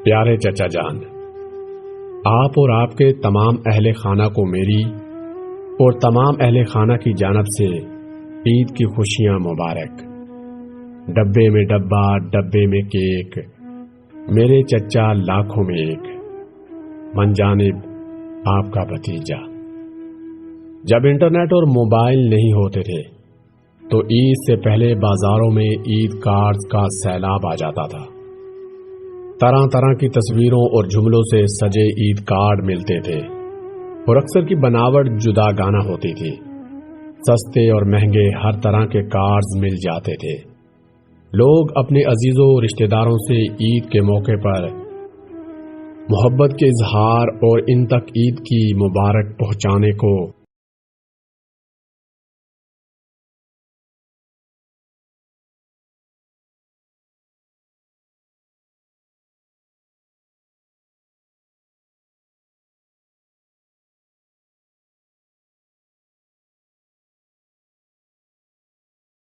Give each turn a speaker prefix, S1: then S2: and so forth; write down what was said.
S1: پیارے چچا جان، آپ اور آپ کے تمام اہل خانہ کو میری اور تمام اہل خانہ کی جانب سے عید کی خوشیاں مبارک۔ ڈبے میں ڈبہ، ڈبے میں کیک، میرے چچا لاکھوں میں ایک، من جانب آپ کا بھتیجا۔ جب انٹرنیٹ اور موبائل نہیں ہوتے تھے تو عید سے پہلے بازاروں میں عید کارڈز کا سیلاب آ جاتا تھا۔ طرح طرح کی تصویروں اور جملوں سے سجے عید کارڈ ملتے تھے اور اکثر کی بناوٹ جدا گانا ہوتی تھی۔ سستے اور مہنگے ہر طرح کے کارڈز مل جاتے تھے۔ لوگ اپنے عزیزوں اور رشتہ داروں سے عید کے موقع پر محبت کے اظہار اور ان تک عید کی مبارک پہنچانے کو